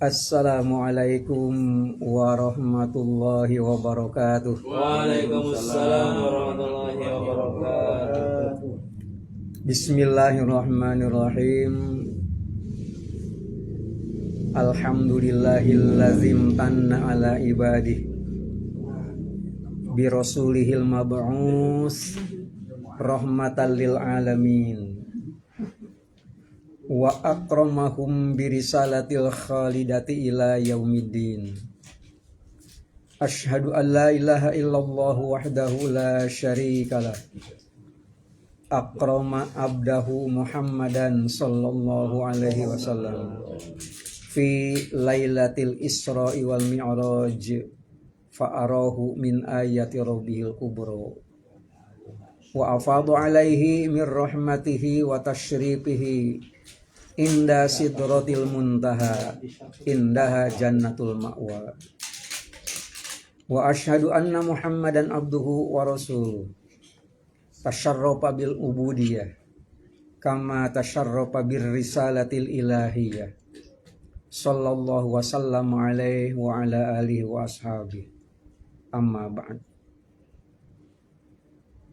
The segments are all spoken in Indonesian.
Assalamualaikum warahmatullahi wabarakatuh. Waalaikumsalam warahmatullahi wabarakatuh. Bismillahirrahmanirrahim. Alhamdulillahilladzi imtanna ala ibadih bi rasulihil mab'us rahmatan lil alamin wa akramahum bi risalatil khalidati ila yaumiddin. Asyhadu an la ilaha illallah wahdahu la syarikalah. Akrama abdahu Muhammadan sallallahu alaihi wasallam fi lailatil Isra'i wal Mi'raj fa'arahu min ayati rabbihil kubra wa afadu alaihi min rahmatihi wa tashrifihi inda sidratil muntaha indaha jannatul ma'wa wa asyhadu anna Muhammadan abduhu wa rasuluh tasyarrafa bil ubudiyah kama tasyarrafa bir risalatil ilahiyah sallallahu wasallam alaihi wa ala alihi wa ashabihi amma ba'd.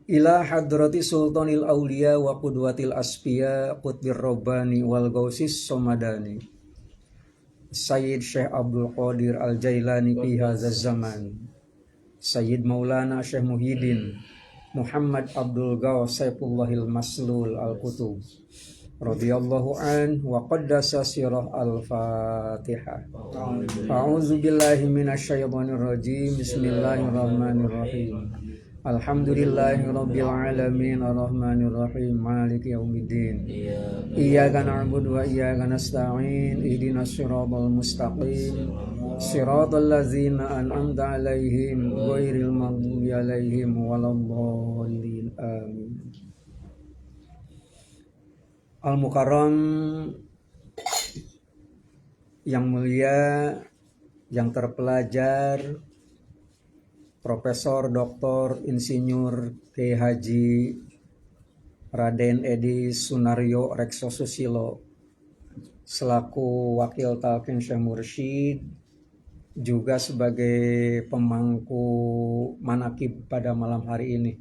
Ila hadrati sultanil awliya wa qudwatil asfiya qutbir rabbani wal gausis somadani Sayyid Syekh Abdul Qadir Al-Jailani fi hadzal zaman, Sayyid Maulana Syekh Muhyiddin Muhammad Abdul Ghaus Saifullahil Maslul Al-Qutub radhiyallahu an wa qaddasa sirah al-Fatihah. A'udzu billahi minasyaitonir rajim. Bismillahirrahmanirrahim. Alhamdulillahi rabbil alamin arrahmanir rahim maliki yaumiddin. Iyyaka na'budu wa iyyaka nasta'in. Ihdinas siratal mustaqim. Siratal ladzina an'amta 'alaihim ghairil maghdubi 'alaihim waladdallin. Amin. Al-Mukarram yang mulia, yang terpelajar, Profesor Dr. Insinyur Kiai Haji Raden Edi Sunaryo Rekso Susilo selaku Wakil Talqin Syekh Mursyid, juga sebagai pemangku manakib pada malam hari ini.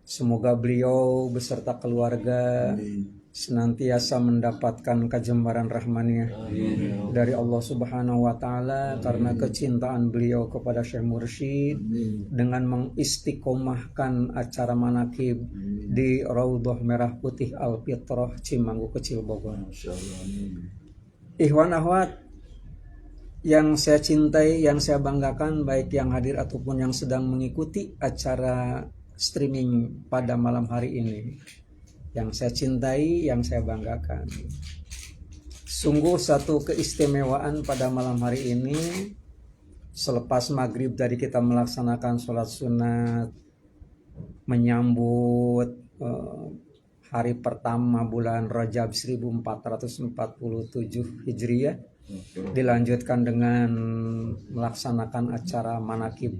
Semoga beliau beserta keluarga senantiasa mendapatkan kejembaran rahmaniyah dari Allah Subhanahu wa taala karena kecintaan beliau kepada Syekh Mursyid dengan mengistiqomahkan acara manakib di Raudhah Merah Putih Al-Fitrah Cimanggu Kecil Bogor. Ikhwan akhwat yang saya cintai, yang saya banggakan, baik yang hadir ataupun yang sedang mengikuti acara streaming pada malam hari ini, yang saya cintai, yang saya banggakan. Sungguh satu keistimewaan pada malam hari ini. Selepas maghrib tadi kita melaksanakan sholat sunat menyambut hari pertama bulan Rajab 1447 Hijriah, dilanjutkan dengan melaksanakan acara manakib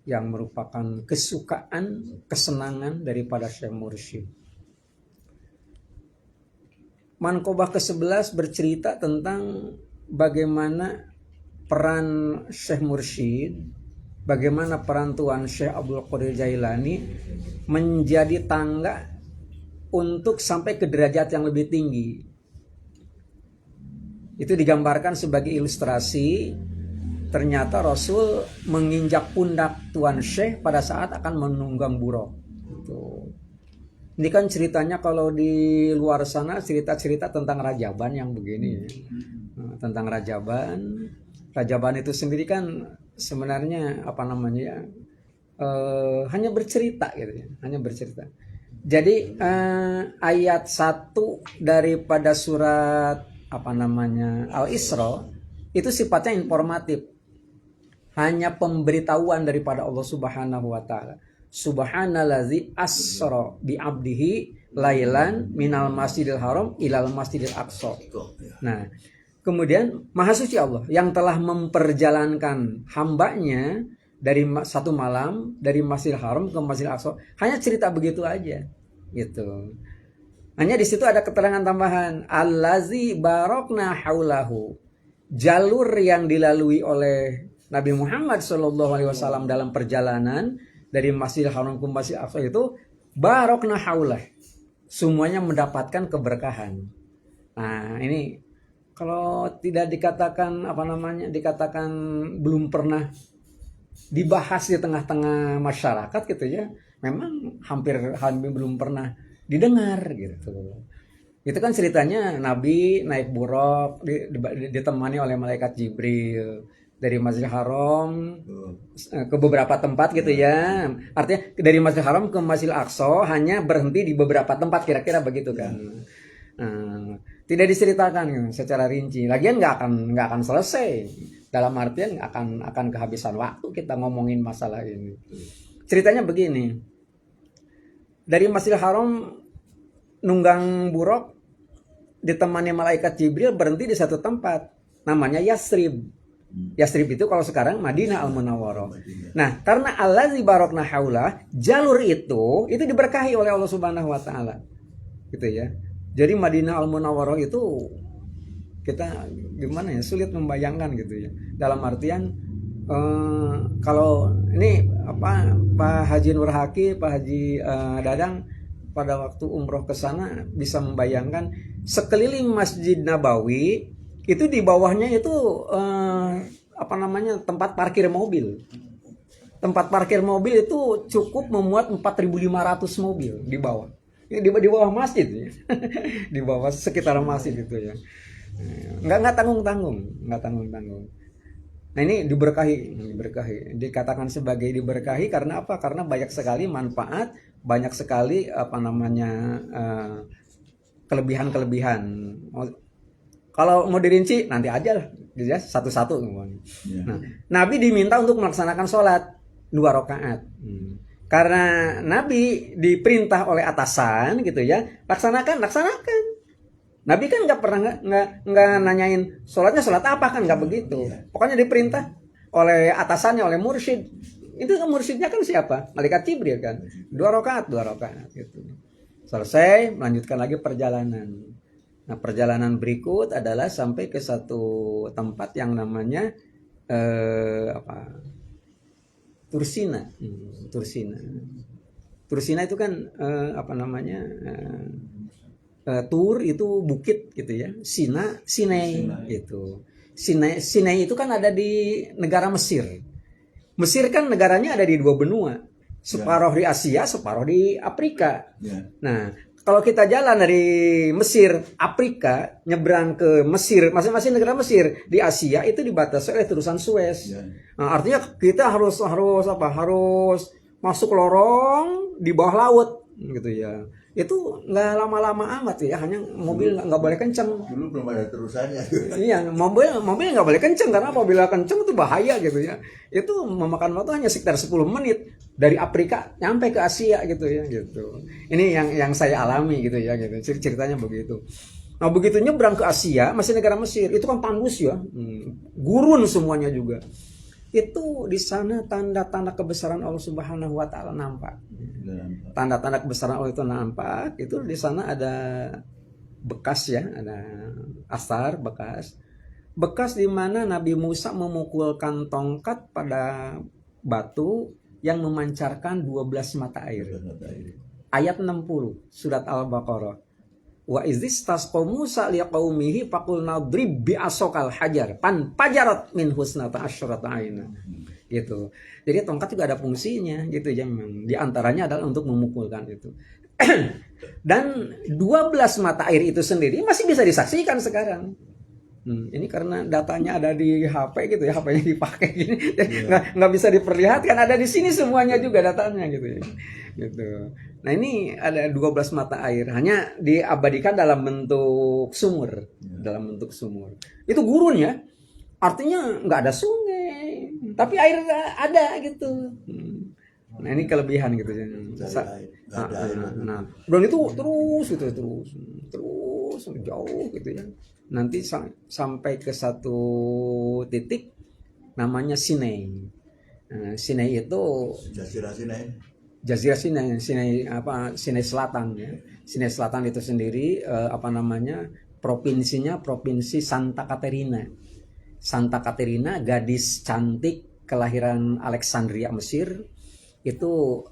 yang merupakan kesukaan, kesenangan daripada Syekh Mursyid. Manqobah ke-11 bercerita tentang bagaimana peran Syekh Mursyid, bagaimana peran Tuan Syekh Abdul Qadir Jailani menjadi tangga untuk sampai ke derajat yang lebih tinggi. Itu digambarkan sebagai ilustrasi. Ternyata Rasul menginjak pundak Tuan Syekh pada saat akan menunggang buruk. Ini kan ceritanya kalau di luar sana cerita-cerita tentang Rajaban yang begini. Tentang Rajaban. Rajaban itu sendiri kan sebenarnya hanya bercerita gitu ya. Hanya bercerita. Jadi ayat 1 daripada surat Al-Isra itu sifatnya informatif. Hanya pemberitahuan daripada Allah Subhanahu wa taala. Subhanallazi asra bi 'abdihi lailan minal masjidil haram ilal masjidil aqsa. Nah, kemudian Maha Suci Allah yang telah memperjalankan hambanya dari satu malam dari Masjidil Haram ke Masjidil Aqsa. Hanya cerita begitu aja gitu. Hanya di situ ada keterangan tambahan, allazi barokna haulahu. Jalur yang dilalui oleh Nabi Muhammad SAW dalam perjalanan dari Masjidil Haram ke Masjidil Aqsa itu barokna haulah. Semuanya mendapatkan keberkahan. Nah, ini kalau tidak dikatakan dikatakan belum pernah dibahas di tengah-tengah masyarakat gitu ya. Memang hampir belum pernah didengar gitu. Itu kan ceritanya Nabi naik buraq ditemani oleh malaikat Jibril dari Masjidil Haram ke beberapa tempat gitu ya. Artinya dari Masjidil Haram ke Masjidil Aqsa hanya berhenti di beberapa tempat kira-kira begitu kan. Tidak diceritakan secara rinci. Lagian nggak akan selesai. Dalam artian akan kehabisan waktu kita ngomongin masalah ini. Ceritanya begini. Dari Masjidil Haram nunggang buraq ditemani malaikat Jibril berhenti di satu tempat namanya Yasrib. Yasrib itu kalau sekarang Madinah Al-Munawwarah. Nah, karena allazi barokna haulah, jalur itu diberkahi oleh Allah Subhanahu wa taala. Gitu ya. Jadi Madinah Al-Munawwarah itu kita gimana ya, sulit membayangkan gitu ya. Dalam artian kalau ini Pak Haji Nur Haki, Pak Haji Dadang pada waktu umroh ke sana bisa membayangkan sekeliling Masjid Nabawi itu di bawahnya itu tempat parkir mobil. Tempat parkir mobil itu cukup memuat 4.500 mobil di bawah. Di bawah masjid ya. Di bawah sekitar masjid itu ya. Nggak tanggung-tanggung. Nah ini diberkahi. Dikatakan sebagai diberkahi karena apa? Karena banyak sekali manfaat, banyak sekali kelebihan-kelebihan. Kalau mau dirinci nanti aja lah, satu-satu. Nah, Nabi diminta untuk melaksanakan sholat 2 rakaat. Karena Nabi diperintah oleh atasan gitu ya, laksanakan. Nabi kan nggak pernah nggak nanyain sholatnya sholat apa, kan nggak begitu. Pokoknya diperintah oleh atasannya, oleh mursyid. Itu mursyidnya kan siapa? Malaikat Jibril kan. 2 rakaat gitu. Selesai, melanjutkan lagi perjalanan. Nah, perjalanan berikut adalah sampai ke satu tempat yang namanya Tursina. Tursina itu kan Tur itu bukit gitu ya. Sinai gitu. Sinai itu kan ada di negara Mesir. Mesir kan negaranya ada di 2 benua. Separuh di Asia, separuh di Afrika. Nah, kalau kita jalan dari Mesir, Afrika, nyebrang ke Mesir, masing-masing negara Mesir di Asia itu dibatasi oleh terusan Suez. Nah, artinya kita harus masuk lorong di bawah laut gitu ya. Itu nggak lama-lama amat ya, hanya mobil nggak boleh kenceng. Dulu belum ada terusannya. Iya, mobil nggak boleh kenceng karena apabila kenceng itu bahaya gitu ya. Itu memakan waktu hanya sekitar 10 menit dari Afrika nyampe ke Asia gitu ya gitu. Ini yang saya alami gitu ya gitu. Ceritanya begitu. Nah, begitu nyebrang ke Asia, masih negara Mesir, itu kan tandus ya. Gurun semuanya juga. Itu di sana tanda-tanda kebesaran Allah Subhanahu wa taala nampak. Tanda-tanda kebesaran Allah itu nampak. Itu di sana ada bekas ya, ada asar bekas di mana Nabi Musa memukulkan tongkat pada batu yang memancarkan 12 mata air. Ayat 60 surat Al-Baqarah. Wa izistasqa Musa liqaumihi faqulna drib bi'asokal hajar pajarat min husnata asyrata aina. Gitu. Jadi tongkat juga ada fungsinya gitu ya, memang. Di antaranya adalah untuk memukulkan itu. Dan 12 mata air itu sendiri masih bisa disaksikan sekarang. Ini karena datanya ada di HP gitu ya, HP-nya dipakai gini, nggak bisa diperlihatkan, ada di sini semuanya juga datanya gitu ya. Gitu. Nah ini ada 12 mata air, hanya diabadikan dalam bentuk sumur, Itu gurun ya, artinya nggak ada sungai, tapi air ada gitu. Nah ini kelebihan gitu ya. Nah, dan itu terus jauh gitu ya. Nanti sampai ke satu titik namanya Sinai. Nah, Sinai itu Jazirah Sinai Selatan ya. Sinai Selatan itu sendiri provinsinya provinsi Santa Caterina. Santa Caterina, gadis cantik kelahiran Alexandria, Mesir, itu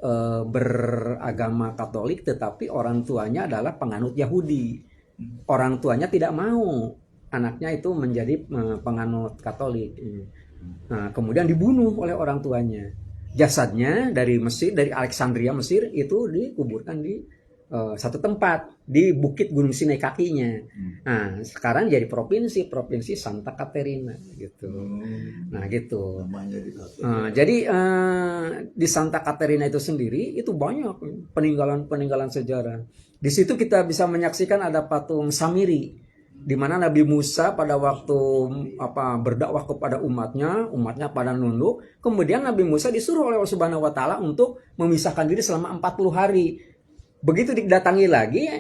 beragama Katolik, tetapi orang tuanya adalah penganut Yahudi. Orang tuanya tidak mau anaknya itu menjadi penganut Katolik. Nah, kemudian dibunuh oleh orang tuanya. Jasadnya dari Mesir, dari Alexandria, Mesir, itu dikuburkan di satu tempat di Bukit Gunung Sinai kakinya. Nah, sekarang jadi provinsi Santa Caterina gitu. Nah, gitu. Jadi di Santa Caterina itu sendiri itu banyak peninggalan sejarah. Di situ kita bisa menyaksikan ada patung Samiri, di mana Nabi Musa pada waktu berdakwah kepada umatnya pada nunduk. Kemudian Nabi Musa disuruh oleh Allah Subhanahu wa taala untuk memisahkan diri selama 40 hari. Begitu didatangi lagi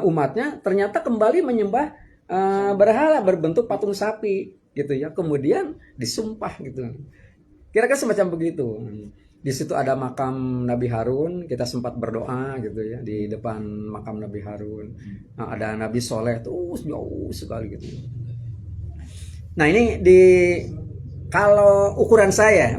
umatnya, ternyata kembali menyembah berhala berbentuk patung sapi gitu ya. Kemudian disumpah gitu. Kira-kira semacam begitu. Di situ ada makam Nabi Harun, kita sempat berdoa gitu ya di depan makam Nabi Harun. Nah, ada Nabi Soleh tuh jauh sekali gitu. Nah, ini kalau ukuran saya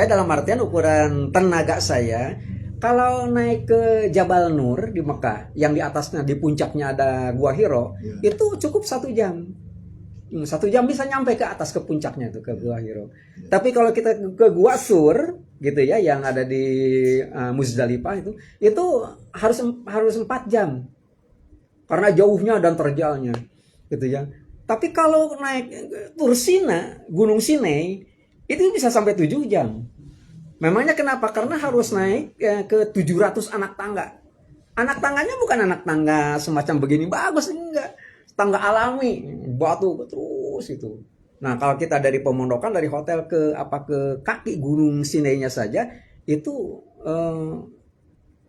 dalam artian ukuran tenaga saya, kalau naik ke Jabal Nur di Mekah, yang di atasnya, di puncaknya ada Gua Hiro, itu cukup 1 jam. 1 jam bisa nyampe ke atas, ke puncaknya itu, ke Gua Hiro. Tapi kalau kita ke Gua Sur gitu ya, yang ada di Muzdalifah itu harus 4 jam. Karena jauhnya dan terjalnya gitu ya. Tapi kalau naik Tursina, Gunung Sinai, itu bisa sampai 7 jam. Memangnya kenapa? Karena harus naik ke 700 anak tangga. Anak tangganya bukan anak tangga semacam begini bagus, enggak. Tangga alami, batu terus itu. Nah, kalau kita dari pemondokan, dari hotel ke kaki Gunung Sinainya saja itu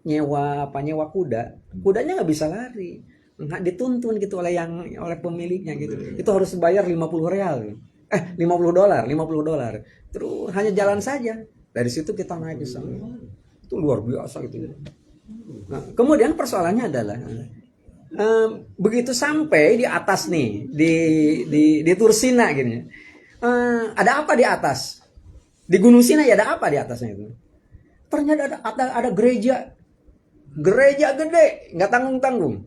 nyewa kuda. Kudanya nggak bisa lari. Nggak dituntun gitu oleh pemiliknya gitu. Itu harus bayar 50 real. $50. Terus hanya jalan saja. Dari situ kita naik ke sana. Itu luar biasa gitu. Nah, kemudian persoalannya adalah begitu sampai di atas nih, di Tursina gini. Ada apa di atas? Di Gunung Sinai ada apa di atasnya itu? Ternyata ada gereja. Gereja gede, nggak tanggung-tanggung.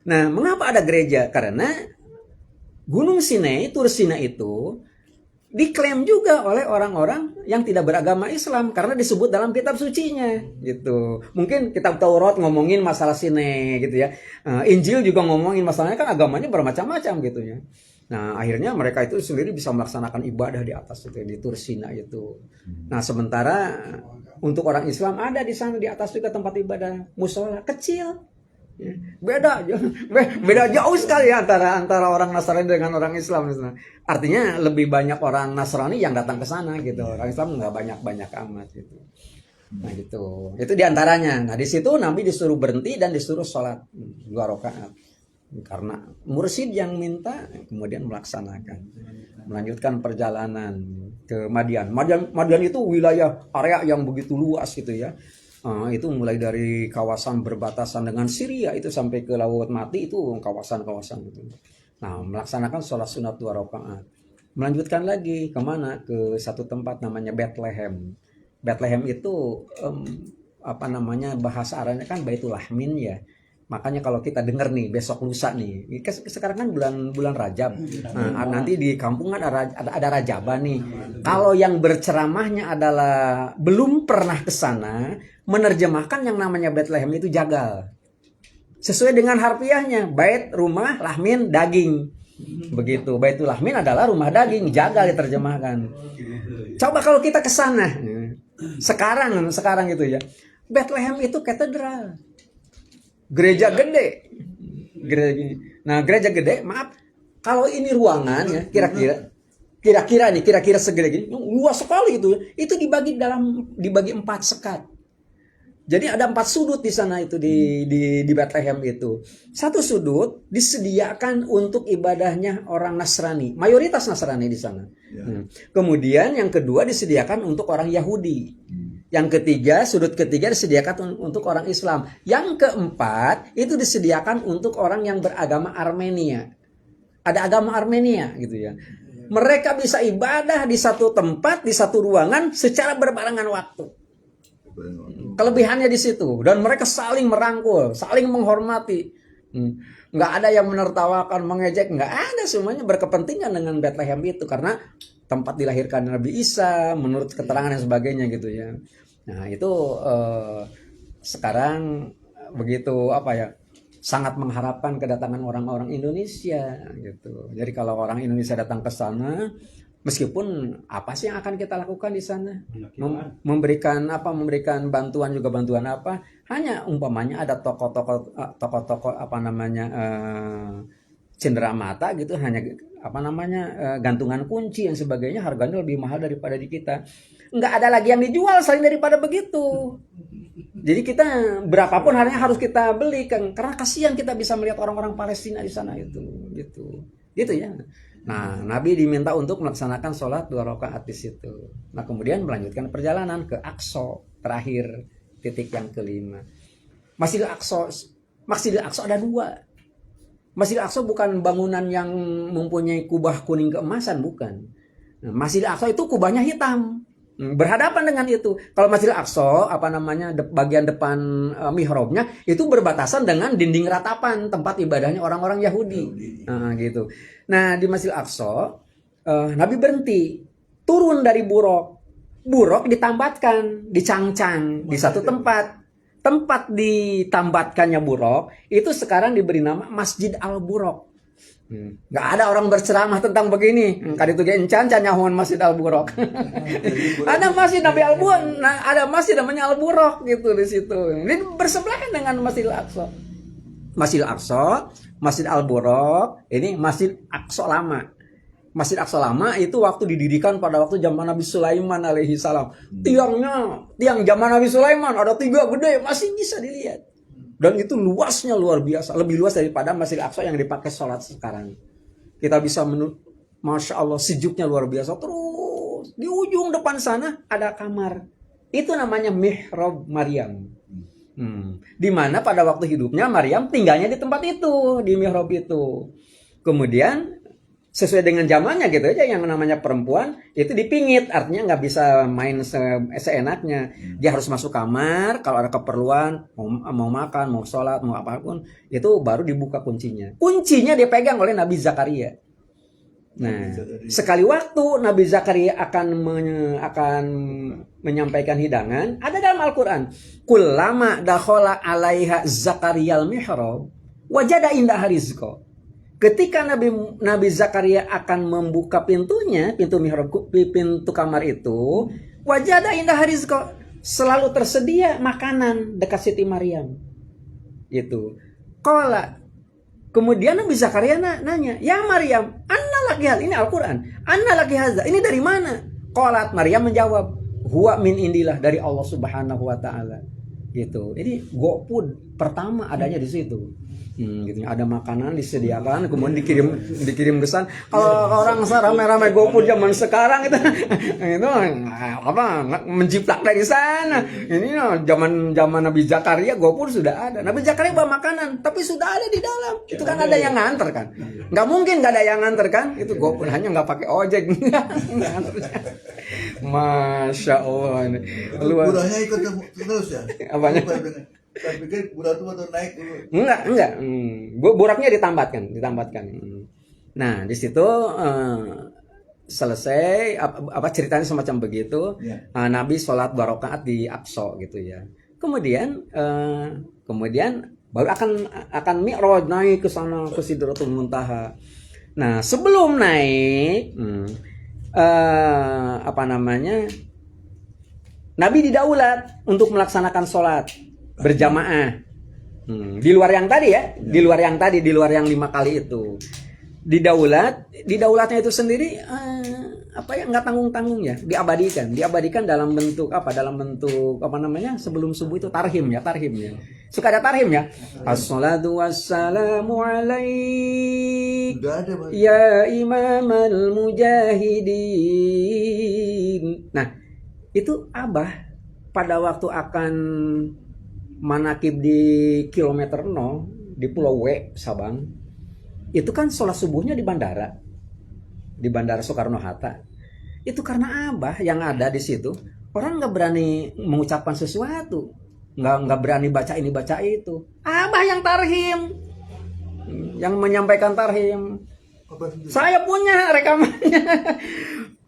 Nah, mengapa ada gereja? Karena Gunung Sinai, Tursina itu diklaim juga oleh orang-orang yang tidak beragama Islam karena disebut dalam kitab sucinya gitu. Mungkin kitab Taurat ngomongin masalah Sinai gitu ya. Injil juga ngomongin masalahnya, kan agamanya bermacam-macam gitu ya. Nah, akhirnya mereka itu sendiri bisa melaksanakan ibadah di atas itu, di Tursina itu. Nah, sementara untuk orang Islam ada di sana di atas juga tempat ibadah musola kecil. Beda jauh sekali antara orang Nasrani dengan orang Islam. Artinya lebih banyak orang Nasrani yang datang ke sana gitu. Orang Islam nggak banyak amat gitu. Nah gitu. Itu diantaranya. Nah di situ Nabi disuruh berhenti dan disuruh sholat 2 rakaat. Karena mursyid yang minta, kemudian melaksanakan. Melanjutkan perjalanan ke Madian. Madian itu wilayah area yang begitu luas gitu ya. Itu mulai dari kawasan berbatasan dengan Syria itu sampai ke Laut Mati, itu kawasan-kawasan itu. Nah, melaksanakan sholat sunat 2 rakaat. Melanjutkan lagi kemana? Ke satu tempat namanya Bethlehem. Bethlehem itu bahasa Arabnya kan Baitul Lahmin ya. Makanya kalau kita dengar nih besok lusa nih, sekarang kan bulan Rajab. Nah, nanti di kampung ada Rajaban nih. Kalau yang berceramahnya adalah belum pernah ke sana, menerjemahkan yang namanya Bethlehem itu jagal. Sesuai dengan harfiahnya, bait rumah, lahmin daging. Begitu. Baitul Lahmin adalah rumah daging, jagal diterjemahkan. Coba kalau kita ke sana. Sekarang gitu ya. Bethlehem itu katedral. Gereja gede. Gereja gede, maaf. Kalau ini ruangan ya, kira-kira segede gini, luas sekali gitu. Itu dibagi 4 sekat. Jadi ada 4 sudut di sana itu di Bethlehem itu. Satu sudut disediakan untuk ibadahnya orang Nasrani, mayoritas Nasrani di sana. Ya. Kemudian yang kedua disediakan untuk orang Yahudi. Yang ketiga, sudut ketiga disediakan untuk orang Islam. Yang keempat, itu disediakan untuk orang yang beragama Armenia. Ada agama Armenia gitu ya. Mereka bisa ibadah di satu tempat, di satu ruangan secara berbarengan waktu. Kelebihannya di situ. Dan mereka saling merangkul, saling menghormati. Nggak ada yang menertawakan, mengejek, nggak ada, semuanya berkepentingan dengan Bethlehem itu karena tempat dilahirkan Nabi Isa menurut keterangan dan sebagainya gitu ya. Nah itu sekarang begitu sangat mengharapkan kedatangan orang-orang Indonesia gitu. Jadi kalau orang Indonesia datang ke sana, meskipun apa sih yang akan kita lakukan di sana? Memberikan bantuan juga bantuan apa? Hanya umpamanya ada tokoh-tokoh cenderamata gitu, hanya gantungan kunci yang sebagainya, harganya lebih mahal daripada di kita. Nggak ada lagi yang dijual selain daripada begitu. Jadi kita berapapun harganya harus kita beli kan, karena kasihan kita bisa melihat orang-orang Palestina di sana itu gitu ya. Nah, Nabi diminta untuk melaksanakan sholat 2 rakaat di situ. Nah, kemudian melanjutkan perjalanan ke Aqsa, terakhir titik yang kelima. Masjidil Aqsa ada 2. Masjidil Aqsa bukan bangunan yang mempunyai kubah kuning keemasan, bukan. Nah, Masjidil Aqsa itu kubahnya hitam. Berhadapan dengan itu. Kalau Masjidil Aqsa bagian depan mihrabnya itu berbatasan dengan dinding ratapan tempat ibadahnya orang-orang Yahudi. Nah, gitu. Nah, di Masjidil Aqsa Nabi berhenti, turun dari buruk ditambatkan, dicangcang di satu tempat. Tempat ditambatkannya buruk itu sekarang diberi nama Masjid Al-Buraq. Nggak ada orang berceramah tentang begini. Kali itu encan nyahon Masjid Al-Buraq. Ada Masjid Nabi Al-Buraq, ada masjid namanya Al-Buraq gitu di situ. Ini bersebelahan dengan Masjid Al-Aqsa. Masjid Al-Aqsa, Masjid Al-Buraq, ini Masjid Aqsa Lama. Masjid Aqsa Lama itu waktu didirikan pada waktu zaman Nabi Sulaiman alaihi salam. Tiang zaman Nabi Sulaiman ada 3 gede, masih bisa dilihat. Dan itu luasnya luar biasa, lebih luas daripada Masjid Aqsa yang dipakai sholat sekarang. Kita bisa Masya Allah, sejuknya luar biasa. Terus di ujung depan sana ada kamar. Itu namanya Mihrab Maryam. Di mana pada waktu hidupnya Maryam tinggalnya di tempat itu, di mihrab itu. Kemudian sesuai dengan zamannya gitu aja, yang namanya perempuan itu dipingit, artinya nggak bisa main seenaknya. Dia harus masuk kamar kalau ada keperluan, mau makan, mau sholat, mau apapun, itu baru dibuka kuncinya. Kuncinya dipegang oleh Nabi Zakaria. Nah, sekali waktu Nabi Zakaria akan menyampaikan hidangan, ada dalam Al-Quran, kullama dakhala alaiha Zakariyal mihrab wajada indaha rizqa. Ketika Nabi Zakaria akan membuka pintunya, pintu mihrab, pintu kamar itu, wajada indaha rizqa, selalu tersedia makanan dekat Siti Maryam. Itu. Qala. Kemudian Nabi Zakaria nanya, "Ya Maryam, anna laki hal?" Ini Al-Qur'an. "Anna laki hadza?" Ini dari mana? Qalat, Maryam menjawab, "Huwa min indillah," dari Allah Subhanahu wa taala. Gitu. Ini GoFood pertama adanya di situ. Gitu. Ada makanan disediakan, kemudian dikirim pesan. Kalau orang rame-rame GoFood zaman sekarang itu menjiplak dari sana. Ini zaman Nabi Zakaria GoFood sudah ada. Nabi Zakaria bawa makanan, tapi sudah ada di dalam. Itu kan ada yang nganter kan. Nggak mungkin nggak ada yang nganter kan. Itu GoFood, hanya nggak pakai ojek. Masya Allah. Buruhnya ikut terus ya? Apanya? Saya pikir budak itu waktu naik dulu. Enggak. Buraknya ditambatkan. Nah, di situ selesai ceritanya semacam begitu. Ya. Nabi sholat 2 rakaat di Aqsa gitu ya. Kemudian baru akan mi'raj, naik ke sana ke Sidratul Muntaha. Nah, sebelum naik Nabi didaulat untuk melaksanakan sholat berjamaah. Di luar yang tadi ya, di luar yang 5 kali itu. Didaulatnya itu sendiri nggak tanggung-tanggung ya, diabadikan dalam bentuk sebelum subuh itu tarhim ya. Suka ada tarhim ya. Assalatu wassalamu alaik ya imamal mujahidin. Nah, itu Abah pada waktu akan manakib di kilometer 0 di Pulau W Sabang, itu kan sholat subuhnya di bandara Soekarno-Hatta. Itu karena Abah yang ada di situ, orang nggak berani mengucapkan sesuatu, nggak berani baca ini baca itu. Abah yang tarhim, yang menyampaikan tarhim. Apa itu? Saya punya rekamannya.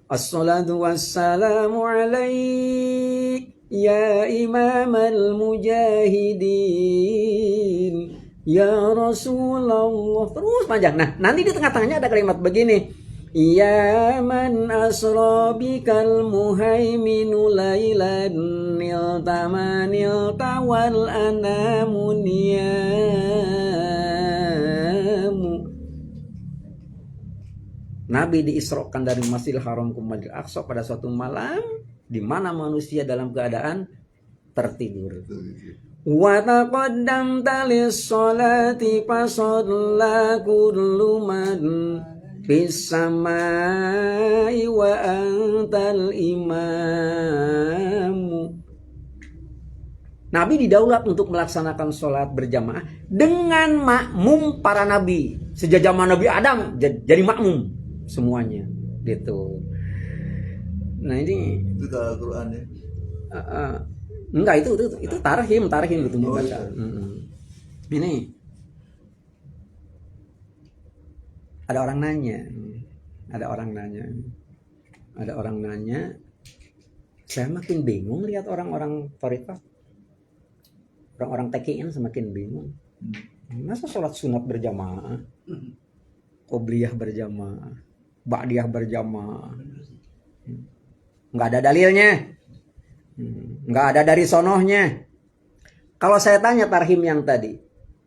Assalatu wassalamu alaik ya imamal mujahidin ya Rasulullah. Terus panjang. Nah, nanti di tengah-tengahnya ada kalimat begini. Ya man asra bikal muhaiminu lailan niltamanil tawal anamuniyamu. Nabi diisrokan dari Masjidil Haram ke Masjidil Aqsa pada suatu malam di mana manusia dalam keadaan tertidur. Wa taqaddamta lis-sholati fa shalla kullu man fis samai wa antal imamu. Nabi didaulat untuk melaksanakan sholat berjamaah dengan makmum para nabi. Sejak zaman Nabi Adam jadi makmum semuanya gitu. Nah ini Itu dalam Al-Quran ya. enggak itu tarhim gitu membaca. iya. Ini ada orang nanya, saya makin bingung lihat orang-orang thariqah, orang-orang TKN semakin bingung. Masa sholat sunat berjamaah, qobliyah berjamaah, ba'diyah berjamaah, nggak ada dalilnya, nggak ada dari sonohnya. Kalau saya tanya tarhim yang tadi,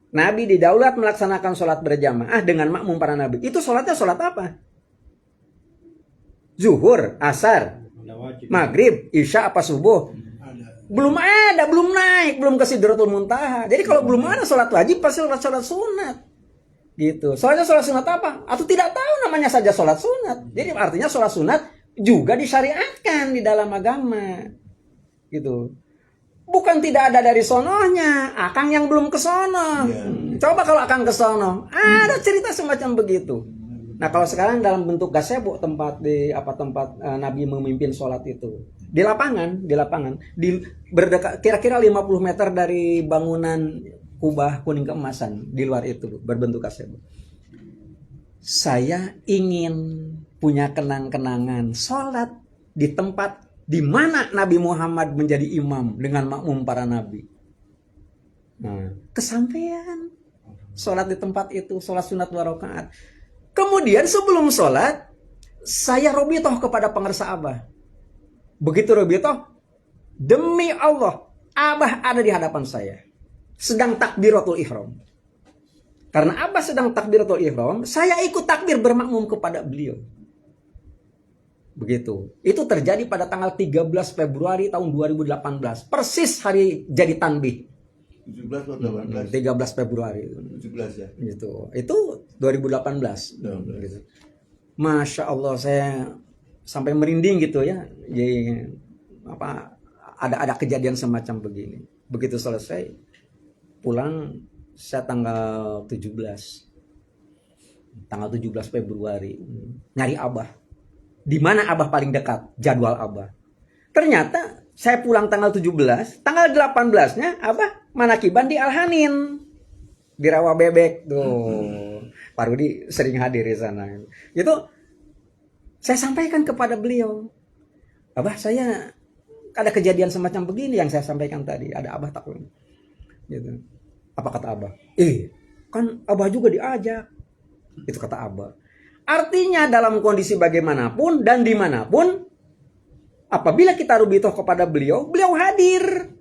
Nabi didaulat melaksanakan sholat berjamaah dengan makmum para nabi. Itu sholatnya sholat apa? Zuhur, asar, maghrib, isya apa subuh? Belum ada, belum naik, belum ke Sidratul Muntaha. Jadi kalau belum ada sholat wajib pasti sholat sunat. Gitu. Soalnya sholat sunat apa? Atau tidak tahu namanya saja sholat sunat. Jadi artinya sholat sunat juga disyariatkan di dalam agama. Gitu. Bukan tidak ada dari sonohnya, akang yang belum ke sono. Coba kalau akang ke sono, ada cerita semacam begitu. Nah kalau sekarang dalam bentuk gazebo tempat Nabi memimpin sholat itu di lapangan berdekat kira-kira 50 meter dari bangunan Kubah Kuning Keemasan di luar itu berbentuk gazebo. Saya ingin punya kenang-kenangan sholat di tempat di mana Nabi Muhammad menjadi imam dengan makmum para nabi. Nah, kesampaian sholat di tempat itu, sholat sunat 2 rakaat. Kemudian sebelum sholat, saya robitoh kepada pengersa Abah. Begitu robitoh, demi Allah, Abah ada di hadapan saya. Sedang takbiratul ihram. Karena Abah sedang takbiratul ihram, saya ikut takbir bermakmum kepada beliau. Begitu. Itu terjadi pada tanggal 13 Februari tahun 2018. Persis hari jadi tanbih. 17 atau 18? 13 Februari. 17 ya. Gitu. Itu 2018. Gitu. Masya Allah, saya sampai merinding gitu ya. Jadi ada kejadian semacam begini. Begitu selesai pulang saya tanggal 17 Februari nyari Abah. Di mana Abah paling dekat? Jadwal Abah. Ternyata saya pulang tanggal 17, tanggal 18-nya Abah manakiban di Al-Hanin. Di Rawa Bebek tuh. Pak Rudi sering hadir di sana. Itu saya sampaikan kepada beliau. Abah, saya ada kejadian semacam begini yang saya sampaikan tadi. Ada Abah takut. Gitu. Apa kata Abah? Kan Abah juga diajak. Itu kata Abah. Artinya dalam kondisi bagaimanapun dan dimanapun, apabila kita rubitoh kepada beliau, beliau hadir.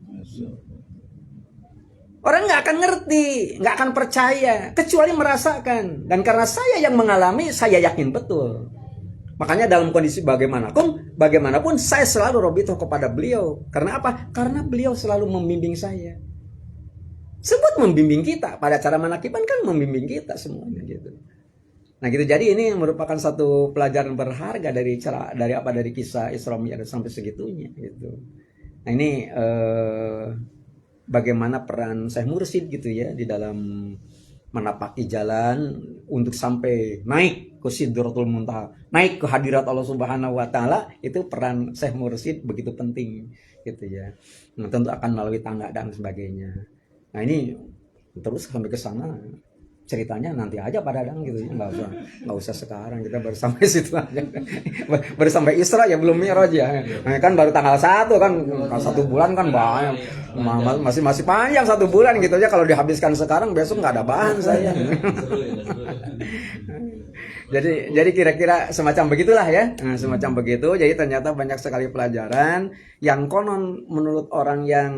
Orang nggak akan ngerti, nggak akan percaya, kecuali merasakan. Dan karena saya yang mengalami, saya yakin betul. Makanya dalam kondisi bagaimanapun saya selalu rubitoh kepada beliau. Karena apa? Karena beliau selalu membimbing saya. Sebut membimbing kita, pada cara manakiban kan membimbing kita semuanya gitu. Nah gitu, jadi ini merupakan satu pelajaran berharga dari kisah Isra Mi'raj sampai segitunya gitu. Nah ini bagaimana peran Syekh Mursyid gitu ya di dalam menapaki jalan untuk sampai naik ke Sidratul Muntaha, naik ke hadirat Allah Subhanahu wa taala, itu peran Syekh Mursyid begitu penting gitu ya. Nah, tentu akan melalui tangga dan sebagainya. Nah, ini terus sampai ke sana ceritanya nanti aja Pak Dadang gitu ya, nggak usah sekarang, kita baru sampai situ aja. Baru sampai Isra ya, belum Mi'raj ya. Nah, kan baru tanggal 1 kan, 1 bulan kan banyak, masih panjang 1 bulan gitu aja. Kalau dihabiskan sekarang besok nggak ada bahan saya. Jadi kira-kira semacam begitulah ya, semacam begitu. Jadi ternyata banyak sekali pelajaran yang konon menurut orang yang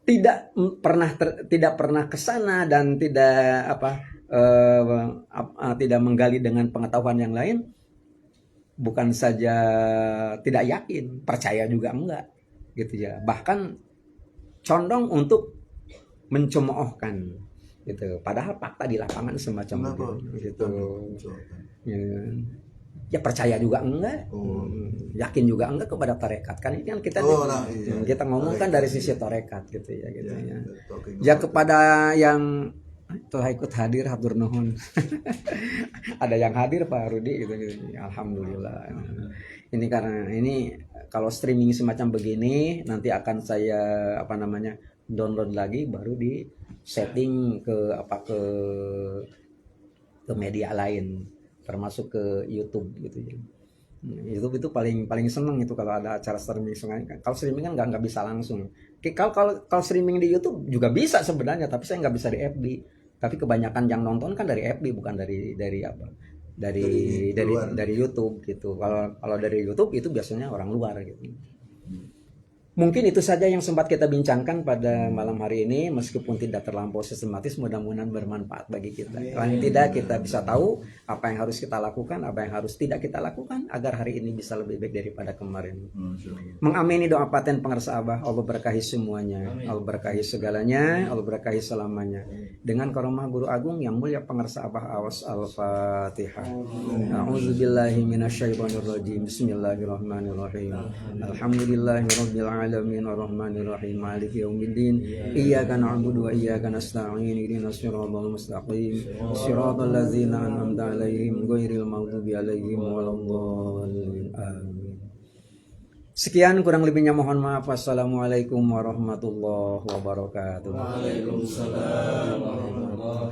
tidak pernah ke sana dan tidak menggali dengan pengetahuan yang lain, bukan saja tidak yakin, percaya juga enggak gitu ya, bahkan condong untuk mencemoohkan gitu, padahal fakta di lapangan semacam gitu. Ya percaya juga enggak, yakin juga enggak kepada tarekat, kan ini kan kita ngomongkan dari sisi tarekat gitu ya gitu ya. Ya kepada yang telah ikut hadir hatur nuhun. Ada yang hadir Pak Rudi gitu. Alhamdulillah. Ini karena ini kalau streaming semacam begini nanti akan saya download lagi, baru di setting ke media lain, termasuk ke YouTube gitu ya. YouTube itu paling seneng itu kalau ada acara streaming. Kalau streaming kan nggak bisa langsung. Kalau streaming di YouTube juga bisa sebenarnya, tapi saya nggak bisa di FB. Tapi kebanyakan yang nonton kan dari FB, bukan dari YouTube gitu. Kalau dari YouTube itu biasanya orang luar gitu. Mungkin itu saja yang sempat kita bincangkan pada malam hari ini, meskipun tidak terlampau sistematis, mudah-mudahan bermanfaat bagi kita. Paling tidak kita bisa tahu apa yang harus kita lakukan, apa yang harus tidak kita lakukan, agar hari ini bisa lebih baik daripada kemarin. Mengamini doa paten pengarsa Abah, Allah berkahi semuanya, Allah berkahi segalanya, Allah berkahi selamanya. Dengan karomah Guru Agung yang mulia pengarsa Abah, awas al-Fatihah. A'udzubillahi minasyaitonirrajim. Bismillahirrahmanirrahim. Alhamdulillahirabbil alamin arrahmanir rahim maliki yaumiddin iyyaka na'budu wa iyyaka nasta'in ihdinas siratal mustaqim siratal ladzina an'amta 'alaihim ghairil maghdubi alaihim waladdallin amin. Sekian, kurang lebihnya mohon maaf. Wassalamualaikum warahmatullahi wabarakatuh. Waalaikumsalam warahmatullahi